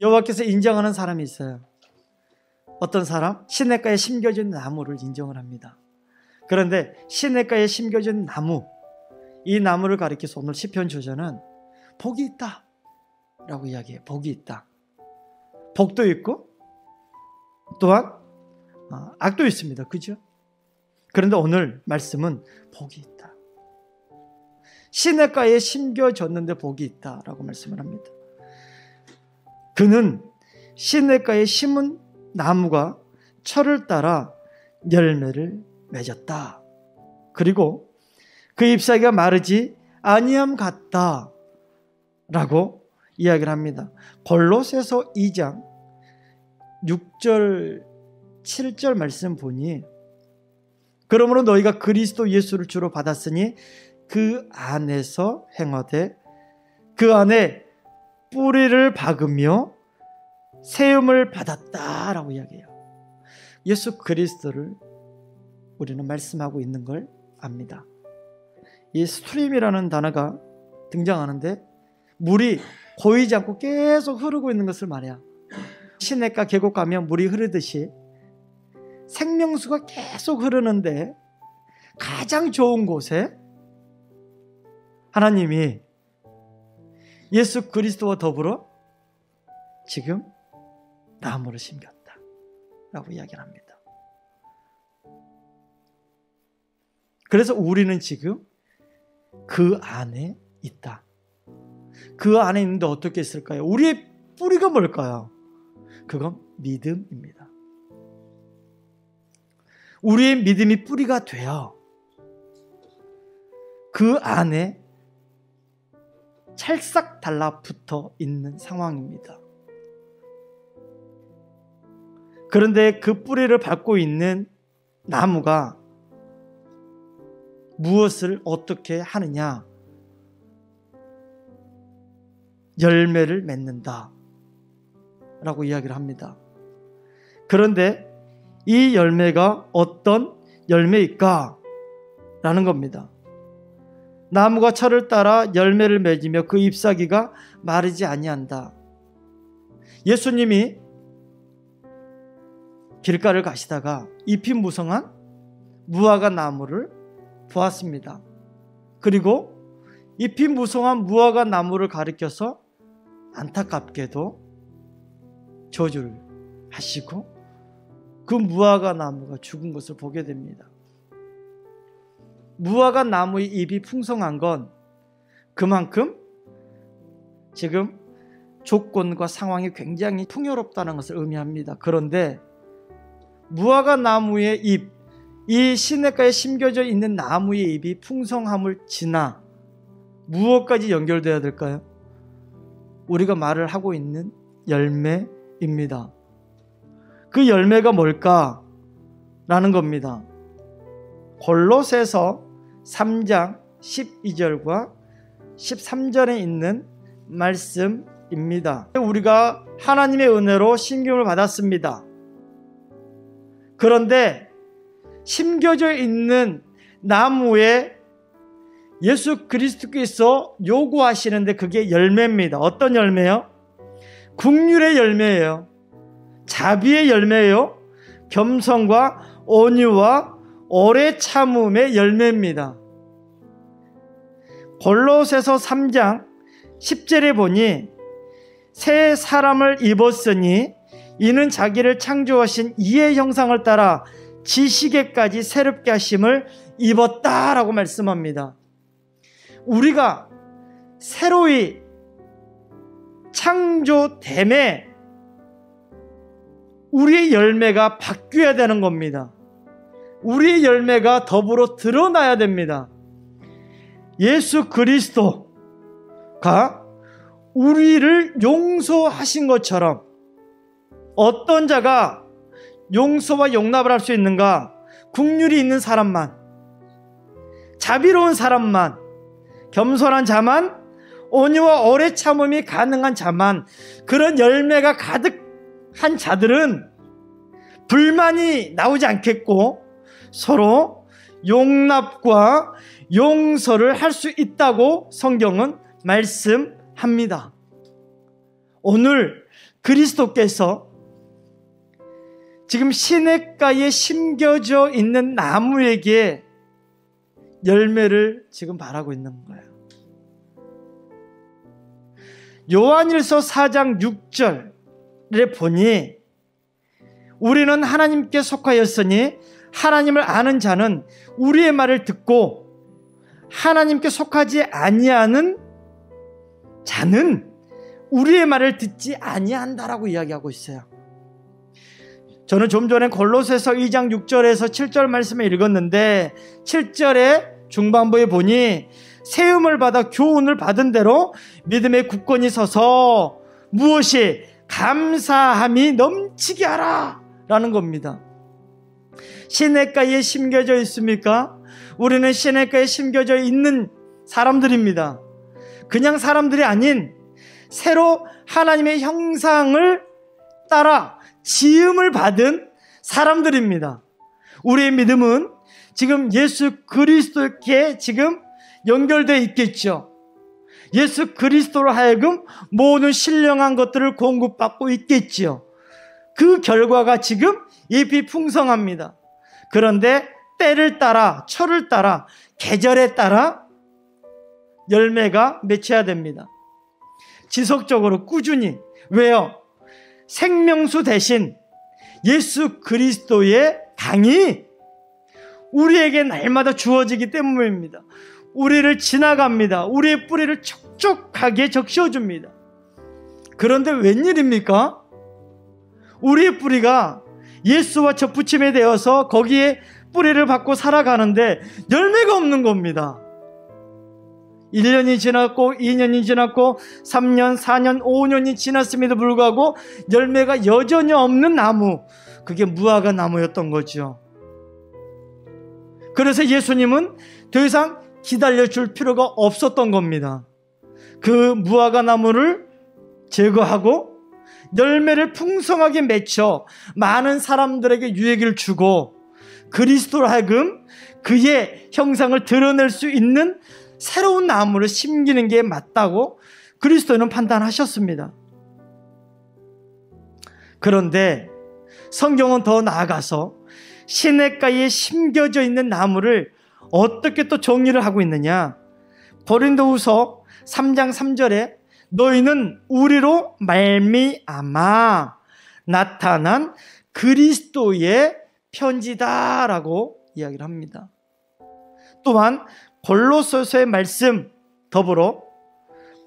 여호와께서 인정하는 사람이 있어요. 어떤 사람? 시냇가에 심겨진 나무를 인정을 합니다. 그런데 시냇가에 심겨진 나무, 이 나무를 가리켜서 오늘 시편 저자는 복이 있다 라고 이야기해요. 복이 있다. 복도 있고 또한 악도 있습니다. 그죠? 그런데 오늘 말씀은 복이 있다. 시냇가에 심겨졌는데 복이 있다라고 말씀을 합니다. 그는 시냇가에 심은 나무가 철을 따라 열매를 맺었다. 그리고 그 잎사귀가 마르지 아니함 같다 라고 이야기를 합니다. 골로새서 2장 6절 7절 말씀 보니 그러므로 너희가 그리스도 예수를 주로 받았으니 그 안에서 행하되 그 안에 뿌리를 박으며 세움을 받았다라고 이야기해요. 예수 그리스도를 우리는 말씀하고 있는 걸 압니다. 이 스트림이라는 단어가 등장하는데 물이 고이지 않고 계속 흐르고 있는 것을 말해요. 시냇가 계곡 가면 물이 흐르듯이 생명수가 계속 흐르는데 가장 좋은 곳에 하나님이 예수 그리스도와 더불어 지금 나무를 심겼다 라고 이야기를 합니다. 그래서 우리는 지금 그 안에 있다. 그 안에 있는데 어떻게 있을까요? 우리의 뿌리가 뭘까요? 그건 믿음입니다. 우리의 믿음이 뿌리가 되어 그 안에 찰싹 달라붙어 있는 상황입니다. 그런데 그 뿌리를 밟고 있는 나무가 무엇을 어떻게 하느냐? 열매를 맺는다 라고 이야기를 합니다. 그런데 이 열매가 어떤 열매일까? 라는 겁니다. 나무가 철을 따라 열매를 맺으며 그 잎사귀가 마르지 아니한다. 예수님이 길가를 가시다가 잎이 무성한 무화과 나무를 보았습니다. 그리고 잎이 무성한 무화과 나무를 가리켜서 안타깝게도 저주를 하시고 그 무화과 나무가 죽은 것을 보게 됩니다. 무화과 나무의 잎이 풍성한 건 그만큼 지금 조건과 상황이 굉장히 풍요롭다는 것을 의미합니다. 그런데 무화과 나무의 잎, 이 시냇가에 심겨져 있는 나무의 잎이 풍성함을 지나 무엇까지 연결되어야 될까요? 우리가 말을 하고 있는 열매입니다. 그 열매가 뭘까라는 겁니다. 골로새서 3장 12절과 13절에 있는 말씀입니다. 우리가 하나님의 은혜로 심김을 받았습니다. 그런데 심겨져 있는 나무에 예수 그리스도께서 요구하시는데 그게 열매입니다. 어떤 열매요? 긍휼의 열매예요. 자비의 열매예요. 겸손과 온유와 오래 참음의 열매입니다. 골로새서 3장 10절에 보니 새 사람을 입었으니 이는 자기를 창조하신 이의 형상을 따라 지식에까지 새롭게 하심을 입었다라고 말씀합니다. 우리가 새로이 창조됨에 우리의 열매가 바뀌어야 되는 겁니다. 우리의 열매가 더불어 드러나야 됩니다. 예수 그리스도가 우리를 용서하신 것처럼 어떤 자가 용서와 용납을 할 수 있는가? 긍휼이 있는 사람만, 자비로운 사람만, 겸손한 자만, 온유와 오래 참음이 가능한 자만, 그런 열매가 가득한 자들은 불만이 나오지 않겠고 서로 용납과 용서를 할 수 있다고 성경은 말씀합니다. 오늘 그리스도께서 지금 시냇가에 심겨져 있는 나무에게 열매를 지금 바라고 있는 거예요. 요한일서 4장 6절에 보니 우리는 하나님께 속하였으니 하나님을 아는 자는 우리의 말을 듣고 하나님께 속하지 아니하는 자는 우리의 말을 듣지 아니한다라고 이야기하고 있어요. 저는 좀 전에 골로새서 2장 6절에서 7절 말씀을 읽었는데 7절에 중반부에 보니 세움을 받아 교훈을 받은 대로 믿음의 굳건히 서서 무엇이 감사함이 넘치게 하라 라는 겁니다. 시냇가에 심겨져 있습니까? 우리는 시냇가에 심겨져 있는 사람들입니다. 그냥 사람들이 아닌 새로 하나님의 형상을 따라 지음을 받은 사람들입니다. 우리의 믿음은 지금 예수 그리스도께 지금 연결되어 있겠죠. 예수 그리스도로 하여금 모든 신령한 것들을 공급받고 있겠죠. 그 결과가 지금 잎이 풍성합니다. 그런데 때를 따라, 철을 따라, 계절에 따라 열매가 맺혀야 됩니다. 지속적으로 꾸준히. 왜요? 생명수 대신 예수 그리스도의 당이 우리에게 날마다 주어지기 때문입니다. 우리를 지나갑니다. 우리의 뿌리를 촉촉하게 적셔줍니다. 그런데 웬일입니까? 우리의 뿌리가 예수와 접붙임이 되어서 거기에 뿌리를 받고 살아가는데 열매가 없는 겁니다. 1년이 지났고 2년이 지났고 3년, 4년, 5년이 지났음에도 불구하고 열매가 여전히 없는 나무, 그게 무화과 나무였던 거죠. 그래서 예수님은 더 이상 기다려줄 필요가 없었던 겁니다. 그 무화과 나무를 제거하고 열매를 풍성하게 맺혀 많은 사람들에게 유익을 주고 그리스도로 하여금 그의 형상을 드러낼 수 있는 새로운 나무를 심기는 게 맞다고 그리스도는 판단하셨습니다. 그런데 성경은 더 나아가서 시냇가에 심겨져 있는 나무를 어떻게 또 정리를 하고 있느냐? 고린도후서 3장 3절에 너희는 우리로 말미암아 나타난 그리스도의 편지다라고 이야기를 합니다. 또한 골로새서의 말씀 더불어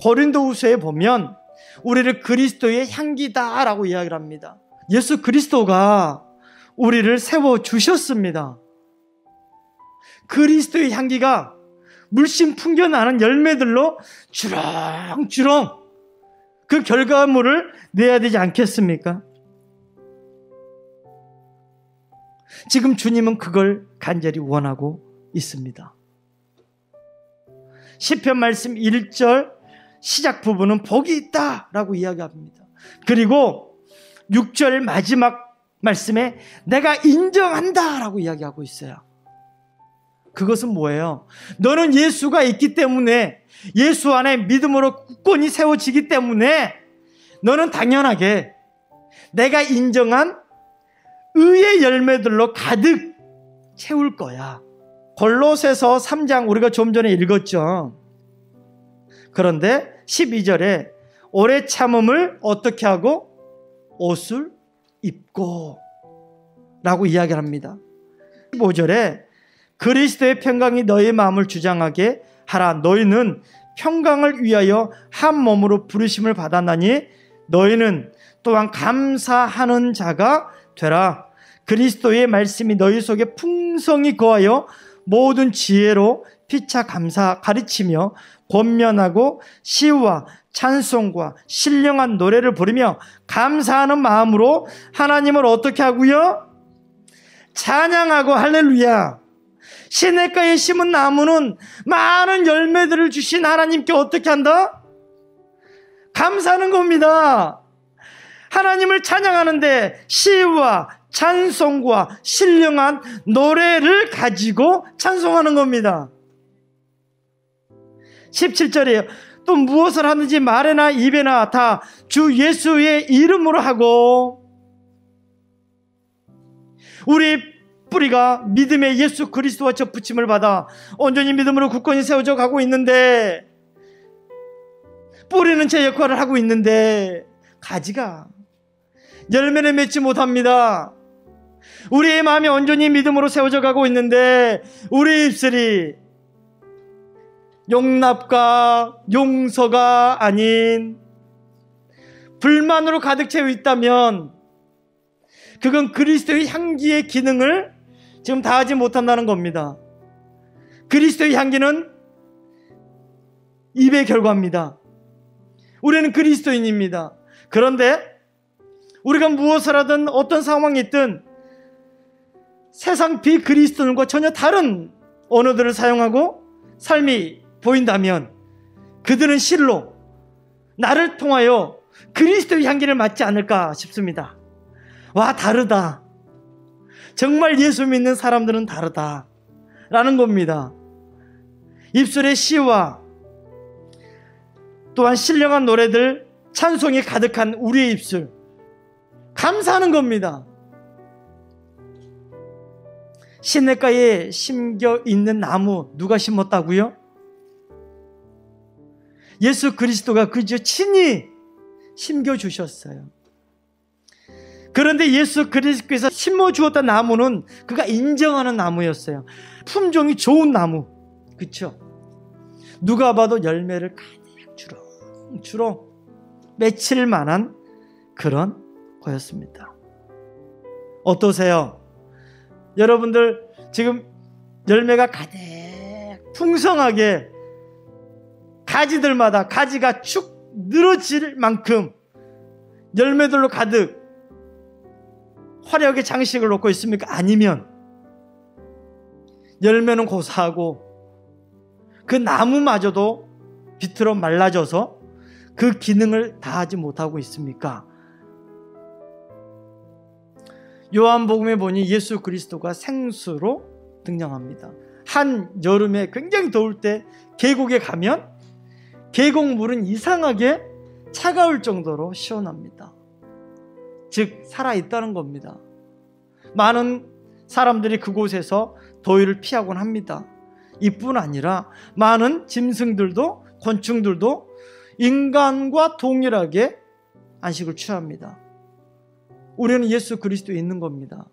고린도후서에 보면 우리를 그리스도의 향기다라고 이야기를 합니다. 예수 그리스도가 우리를 세워주셨습니다. 그리스도의 향기가 물씬 풍겨나는 열매들로 주렁주렁 그 결과물을 내야 되지 않겠습니까? 지금 주님은 그걸 간절히 원하고 있습니다. 시편 말씀 1절 시작 부분은 복이 있다라고 이야기합니다. 그리고 6절 마지막 말씀에 내가 인정한다라고 이야기하고 있어요. 그것은 뭐예요? 너는 예수가 있기 때문에, 예수 안에 믿음으로 굳건히 세워지기 때문에 너는 당연하게 내가 인정한 의의 열매들로 가득 채울 거야. 골로새서 3장 우리가 좀 전에 읽었죠. 그런데 12절에 오래 참음을 어떻게 하고? 옷을 입고 라고 이야기를 합니다. 15절에 그리스도의 평강이 너의 마음을 주장하게 하라. 너희는 평강을 위하여 한 몸으로 부르심을 받았나니 너희는 또한 감사하는 자가 되라. 그리스도의 말씀이 너희 속에 풍성히 거하여 모든 지혜로 피차 감사 가르치며 권면하고 시와 찬송과 신령한 노래를 부르며 감사하는 마음으로 하나님을 어떻게 하고요? 찬양하고. 할렐루야. 시냇가에 심은 나무는 많은 열매들을 주신 하나님께 어떻게 한다? 감사하는 겁니다. 하나님을 찬양하는데 시와 찬송과 신령한 노래를 가지고 찬송하는 겁니다. 17절이에요. 또 무엇을 하는지 말에나 입에나 다 주 예수의 이름으로 하고, 우리 뿌리가 믿음의 예수 그리스도와 접붙임을 받아 온전히 믿음으로 굳건히 세워져 가고 있는데, 뿌리는 제 역할을 하고 있는데 가지가 열매를 맺지 못합니다. 우리의 마음이 온전히 믿음으로 세워져 가고 있는데 우리 입술이 용납과 용서가 아닌 불만으로 가득 채워 있다면 그건 그리스도의 향기의 기능을 지금 다하지 못한다는 겁니다. 그리스도의 향기는 입의 결과입니다. 우리는 그리스도인입니다. 그런데 우리가 무엇을 하든 어떤 상황이 있든 세상 비그리스도인과 전혀 다른 언어들을 사용하고 삶이 보인다면 그들은 실로 나를 통하여 그리스도의 향기를 맡지 않을까 싶습니다. 와, 다르다. 정말 예수 믿는 사람들은 다르다 라는 겁니다. 입술의 시와 또한 신령한 노래들, 찬송이 가득한 우리의 입술, 감사하는 겁니다. 시냇가에 심겨 있는 나무 누가 심었다고요? 예수 그리스도가 그저 친히 심겨 주셨어요. 그런데 예수 그리스도께서 심어 주었던 나무는 그가 인정하는 나무였어요. 품종이 좋은 나무, 그렇죠? 누가 봐도 열매를 가득 주렁주렁 맺힐 만한 그런 거였습니다. 어떠세요? 여러분들 지금 열매가 가득 풍성하게 가지들마다 가지가 축 늘어질 만큼 열매들로 가득 화려하게 장식을 놓고 있습니까? 아니면 열매는 고사하고 그 나무마저도 비틀어 말라져서 그 기능을 다하지 못하고 있습니까? 요한복음에 보니 예수 그리스도가 생수로 등장합니다. 한 여름에 굉장히 더울 때 계곡에 가면 계곡물은 이상하게 차가울 정도로 시원합니다. 즉 살아있다는 겁니다. 많은 사람들이 그곳에서 더위를 피하곤 합니다. 이뿐 아니라 많은 짐승들도 곤충들도 인간과 동일하게 안식을 취합니다. 우리는 예수 그리스도에 있는 겁니다.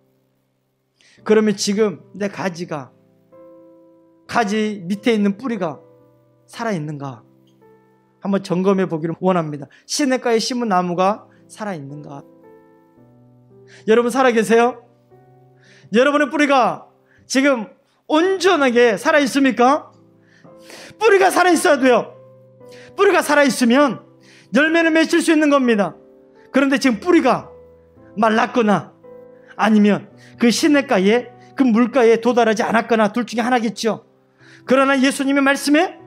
그러면 지금 내 가지 밑에 있는 뿌리가 살아있는가? 한번 점검해 보기를 원합니다. 시냇가에 심은 나무가 살아있는가? 여러분 살아계세요? 여러분의 뿌리가 지금 온전하게 살아있습니까? 뿌리가 살아있어야 돼요. 뿌리가 살아있으면 열매를 맺을 수 있는 겁니다. 그런데 지금 뿌리가 말랐거나 아니면 그 시냇가에 그 물가에 도달하지 않았거나 둘 중에 하나겠죠. 그러나 예수님의 말씀에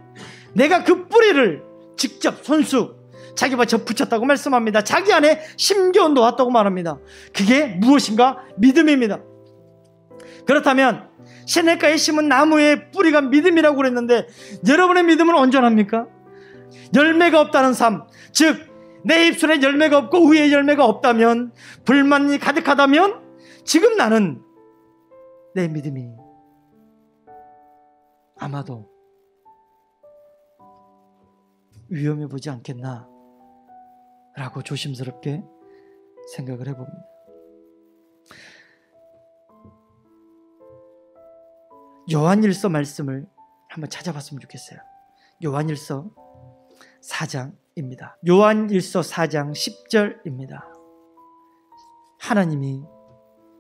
내가 그 뿌리를 직접 손수 자기와 접붙였다고 말씀합니다. 자기 안에 심겨 놓았다고 말합니다. 그게 무엇인가? 믿음입니다. 그렇다면 시냇가에 심은 나무의 뿌리가 믿음이라고 그랬는데 여러분의 믿음은 온전합니까? 열매가 없다는 삶, 즉 내 입술에 열매가 없고 위에 열매가 없다면, 불만이 가득하다면 지금 나는 내 믿음이 아마도 위험해 보지 않겠나 라고 조심스럽게 생각을 해봅니다. 요한일서 말씀을 한번 찾아봤으면 좋겠어요. 요한일서 4장입니다. 요한일서 4장 10절입니다. 하나님이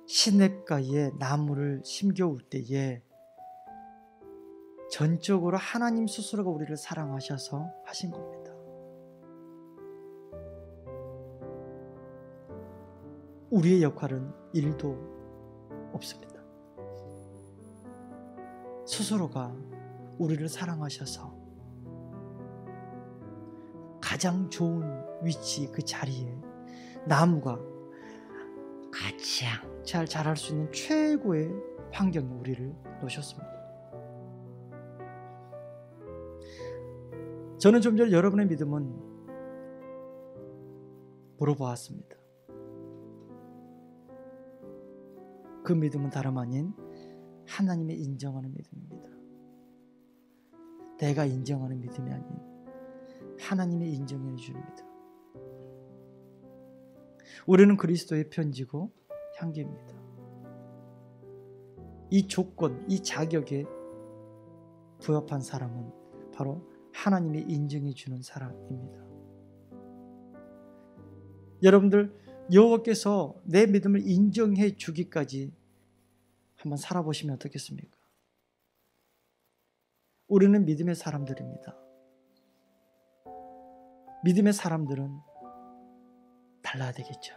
시냇가에 나무를 심겨올 때에 전적으로 하나님 스스로가 우리를 사랑하셔서 하신 겁니다. 우리의 역할은 일도 없습니다. 스스로가 우리를 사랑하셔서 가장 좋은 위치, 그 자리에 나무가 가장 잘 자랄 수 있는 최고의 환경에 우리를 놓으셨습니다. 저는 좀 전에 여러분의 믿음은 물어보았습니다. 그 믿음은 다름 아닌 하나님의 인정하는 믿음입니다. 내가 인정하는 믿음이 아닌 하나님의 인정해 주는 믿음. 우리는 그리스도의 편지고 향기입니다. 이 조건, 이 자격에 부합한 사람은 바로 하나님이 인정해 주는 사람입니다. 여러분들, 여호와께서 내 믿음을 인정해 주기까지 한번 살아보시면 어떻겠습니까? 우리는 믿음의 사람들입니다. 믿음의 사람들은 달라야 되겠죠.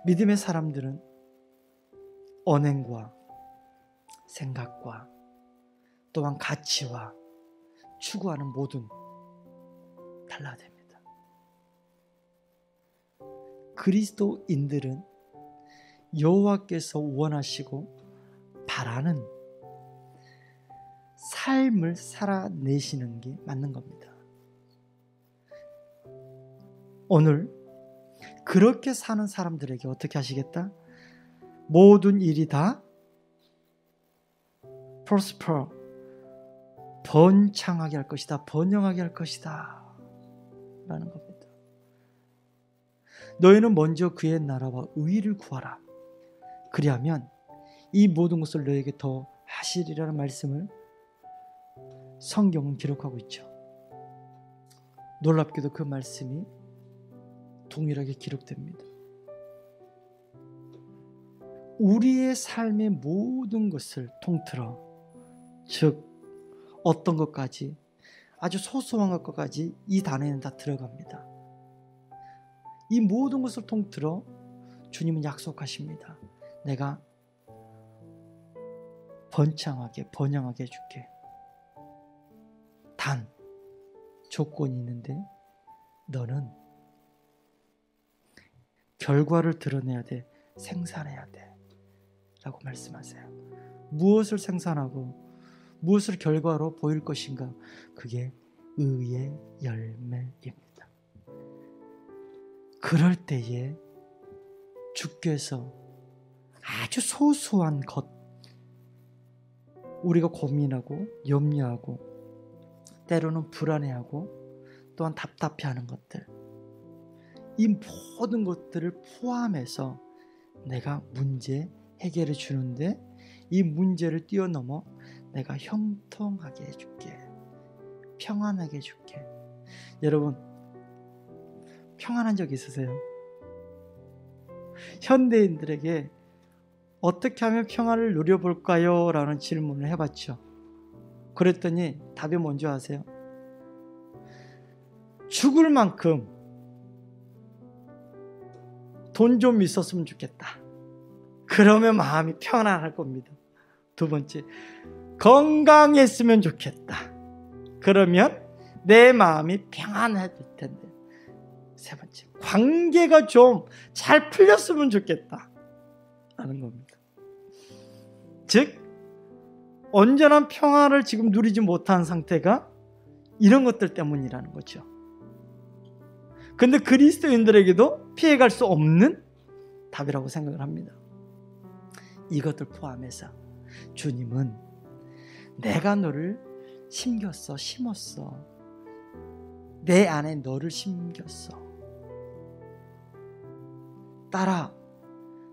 믿음의 사람들은 언행과 생각과 또한 가치와 추구하는 모든 달라야 됩니다. 그리스도인들은 여호와께서 원하시고 바라는 삶을 살아내시는 게 맞는 겁니다. 오늘 그렇게 사는 사람들에게 어떻게 하시겠다? 모든 일이 다 prosper, 번창하게 할 것이다, 번영하게 할 것이다 라는 겁니다. 너희는 먼저 그의 나라와 의를 구하라. 그리하면 이 모든 것을 너에게 더 하시리라는 말씀을 성경은 기록하고 있죠. 놀랍게도 그 말씀이 동일하게 기록됩니다. 우리의 삶의 모든 것을 통틀어, 즉 어떤 것까지, 아주 소소한 것까지 이 단어에는 다 들어갑니다. 이 모든 것을 통틀어 주님은 약속하십니다. 내가 번창하게, 번영하게 해줄게. 단 조건이 있는데 너는 결과를 드러내야 돼. 생산해야 돼 라고 말씀하세요. 무엇을 생산하고 무엇을 결과로 보일 것인가? 그게 의의 열매입니다. 그럴 때에 주께서 아주 소소한 것, 우리가 고민하고 염려하고 때로는 불안해하고 또한 답답해하는 것들, 이 모든 것들을 포함해서 내가 문제 해결해 주는데 이 문제를 뛰어넘어 내가 형통하게 해줄게, 평안하게 해줄게. 여러분, 평안한 적 있으세요? 현대인들에게 어떻게 하면 평안을 누려볼까요? 라는 질문을 해봤죠. 그랬더니 답이 뭔지 아세요? 죽을 만큼 돈 좀 있었으면 좋겠다. 그러면 마음이 편안할 겁니다. 두 번째, 건강했으면 좋겠다. 그러면 내 마음이 평안해질 텐데. 세 번째, 관계가 좀 잘 풀렸으면 좋겠다 라는 겁니다. 즉 온전한 평안을 지금 누리지 못한 상태가 이런 것들 때문이라는 거죠. 근데 그리스도인들에게도 피해갈 수 없는 답이라고 생각을 합니다. 이것들 포함해서 주님은 내가 너를 심겼어, 심었어. 내 안에 너를 심겼어. 따라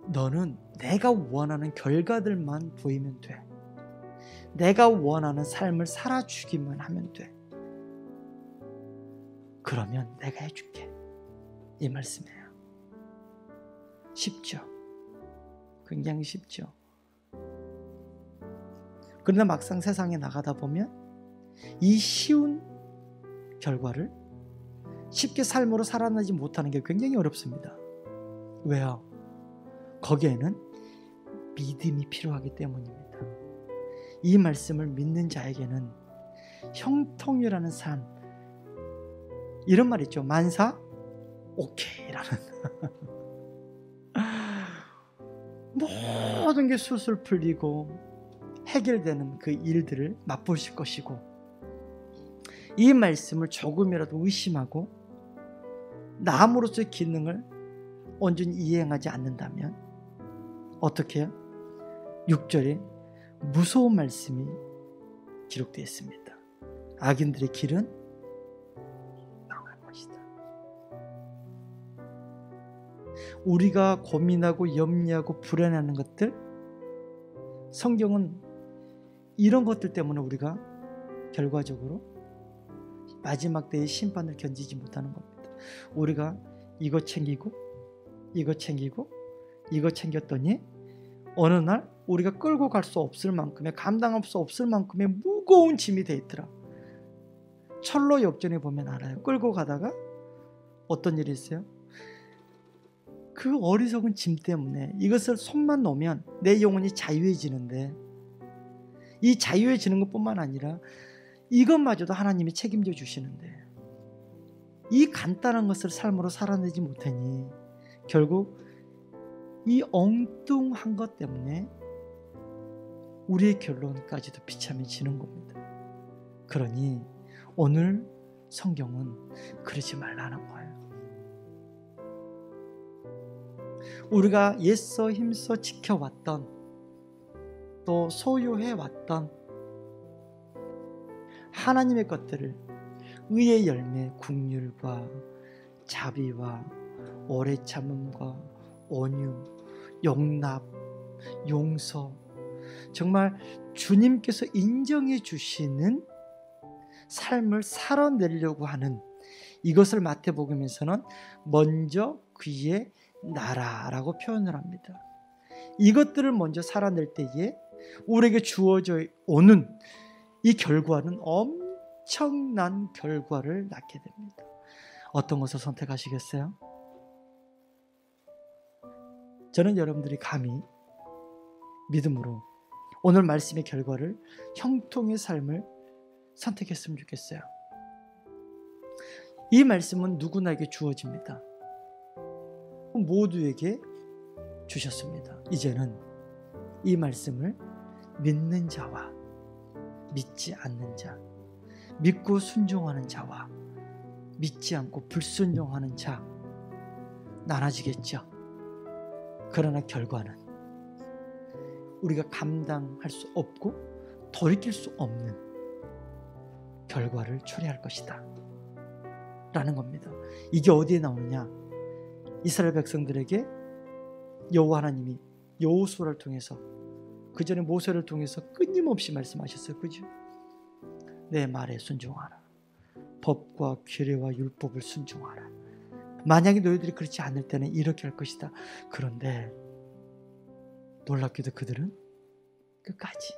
너는 내가 원하는 결과들만 보이면 돼. 내가 원하는 삶을 살아주기만 하면 돼. 그러면 내가 해줄게. 이 말씀이에요. 쉽죠? 굉장히 쉽죠? 그러나 막상 세상에 나가다 보면 이 쉬운 결과를 쉽게 삶으로 살아내지 못하는 게 굉장히 어렵습니다. 왜요? 거기에는 믿음이 필요하기 때문입니다. 이 말씀을 믿는 자에게는 형통이라는 삶, 이런 말 있죠. 만사 오케이라는 모든 게 술술 풀리고 해결되는 그 일들을 맛보실 것이고, 이 말씀을 조금이라도 의심하고 나무로서의 기능을 온전히 이행하지 않는다면 어떻게 해요? 6절에 무서운 말씀이 기록되어 있습니다. 악인들의 길은 망할 것이다. 우리가 고민하고 염려하고 불안해하는 것들, 성경은 이런 것들 때문에 우리가 결과적으로 마지막 때의 심판을 견디지 못하는 겁니다. 우리가 이거 챙기고 이거 챙기고 이거 챙겼더니 어느 날 우리가 끌고 갈 수 없을 만큼의, 감당할 수 없을 만큼의 무거운 짐이 돼 있더라. 철로 역전에 보면 알아요. 끌고 가다가 어떤 일이 있어요? 그 어리석은 짐 때문에 이것을 손만 놓으면 내 영혼이 자유해지는데, 이 자유해지는 것뿐만 아니라 이것마저도 하나님이 책임져 주시는데, 이 간단한 것을 삶으로 살아내지 못하니 결국 이 엉뚱한 것 때문에 우리의 결론까지도 비참해지는 겁니다. 그러니 오늘 성경은 그러지 말라는 거예요. 우리가 애써 힘써 지켜왔던, 또 소유해왔던 하나님의 것들을 의의 열매, 긍휼과 자비와 오래 참음과 온유, 용납, 용서, 정말 주님께서 인정해 주시는 삶을 살아내려고 하는 이것을 마태복음에서는 먼저 그의 나라라고 표현을 합니다. 이것들을 먼저 살아낼 때에 우리에게 주어져 오는 이 결과는 엄청난 결과를 낳게 됩니다. 어떤 것을 선택하시겠어요? 저는 여러분들이 감히 믿음으로 오늘 말씀의 결과를, 형통의 삶을 선택했으면 좋겠어요. 이 말씀은 누구나에게 주어집니다. 모두에게 주셨습니다. 이제는 이 말씀을 믿는 자와 믿지 않는 자, 믿고 순종하는 자와 믿지 않고 불순종하는 자 나눠지겠죠. 그러나 결과는 우리가 감당할 수 없고 돌이킬 수 없는 결과를 초래할 것이다 라는 겁니다. 이게 어디에 나오느냐? 이스라엘 백성들에게 여호와 하나님이 여호수아를 통해서, 그 전에 모세를 통해서 끊임없이 말씀하셨어요. 그죠? 내 말에 순종하라. 법과 규례와 율법을 순종하라. 만약에 너희들이 그렇지 않을 때는 이렇게 할 것이다. 그런데 놀랍게도 그들은 끝까지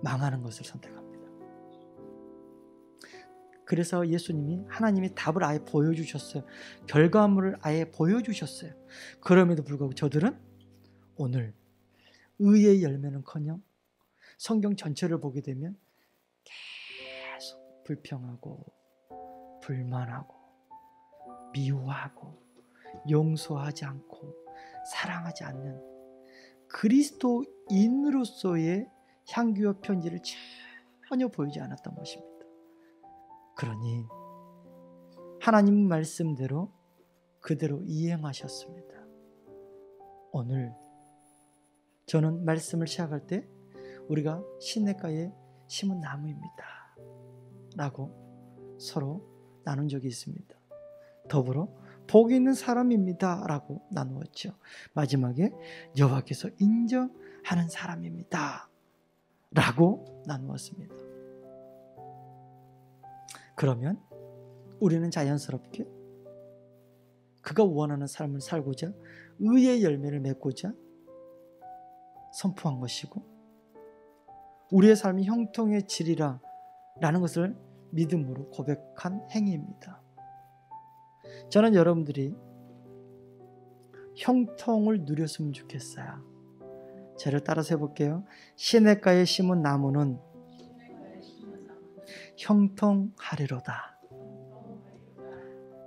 망하는 것을 선택합니다. 그래서 예수님이, 하나님이 답을 아예 보여주셨어요. 결과물을 아예 보여주셨어요. 그럼에도 불구하고 저들은 오늘 의의 열매는커녕 성경 전체를 보게 되면 계속 불평하고 불만하고 미워하고 용서하지 않고 사랑하지 않는 그리스도인으로서의 향기와 편지를 전혀 보이지 않았던 것입니다. 그러니 하나님 말씀대로 그대로 이행하셨습니다. 오늘 저는 말씀을 시작할 때 우리가 시냇가에 심은 나무입니다 라고 서로 나눈 적이 있습니다. 더불어 복 있는 사람입니다 라고 나누었죠. 마지막에 여호와께서 인정하는 사람입니다 라고 나누었습니다. 그러면 우리는 자연스럽게 그가 원하는 삶을 살고자 의의 열매를 맺고자 선포한 것이고, 우리의 삶이 형통해지리라 라는 것을 믿음으로 고백한 행위입니다. 저는 여러분들이 형통을 누렸으면 좋겠어요. 저를 따라서 해볼게요. 시냇가에 심은 나무는 형통하리로다.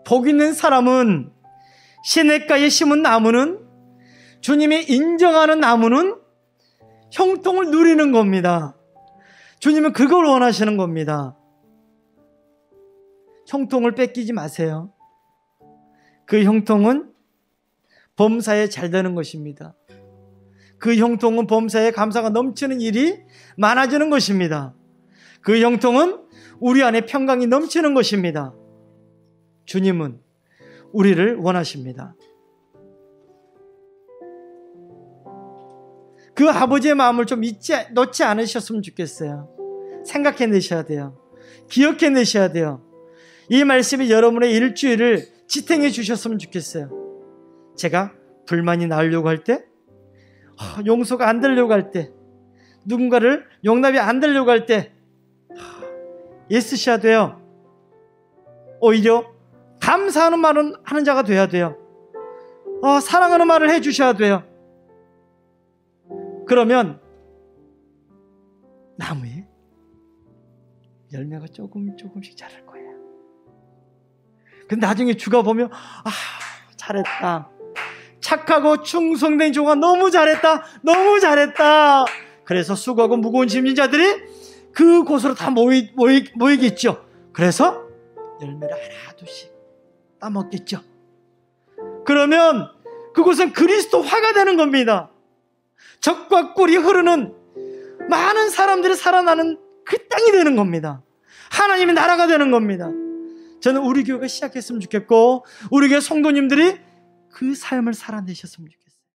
복 있는 사람은, 시냇가에 심은 나무는, 주님이 인정하는 나무는 형통을 누리는 겁니다. 주님은 그걸 원하시는 겁니다. 형통을 뺏기지 마세요. 그 형통은 범사에 잘 되는 것입니다. 그 형통은 범사에 감사가 넘치는 일이 많아지는 것입니다. 그 형통은 우리 안에 평강이 넘치는 것입니다. 주님은 우리를 원하십니다. 그 아버지의 마음을 좀 놓지 않으셨으면 좋겠어요. 생각해내셔야 돼요. 기억해내셔야 돼요. 이 말씀이 여러분의 일주일을 지탱해 주셨으면 좋겠어요. 제가 불만이 나오려고 할 때, 용서가 안 되려고 할 때, 누군가를 용납이 안 되려고 할 때 애쓰셔야 돼요. 오히려 감사하는 말은 하는 자가 돼야 돼요. 사랑하는 말을 해주셔야 돼요. 그러면 나무에 열매가 조금씩 자랄 거예요. 근데 나중에 주가 보면 잘했다. 착하고 충성된 종아 너무 잘했다. 너무 잘했다. 그래서 수고하고 무거운 짐진 자들이 그곳으로 다 모이겠죠. 그래서 열매를 하나둘씩 따먹겠죠. 그러면 그곳은 그리스도 화가 되는 겁니다. 젖과 꿀이 흐르는 많은 사람들이 살아나는 그 땅이 되는 겁니다. 하나님의 나라가 되는 겁니다. 저는 우리 교회가 시작했으면 좋겠고 우리 교회 성도님들이 그 삶을 살아내셨으면 좋겠어요.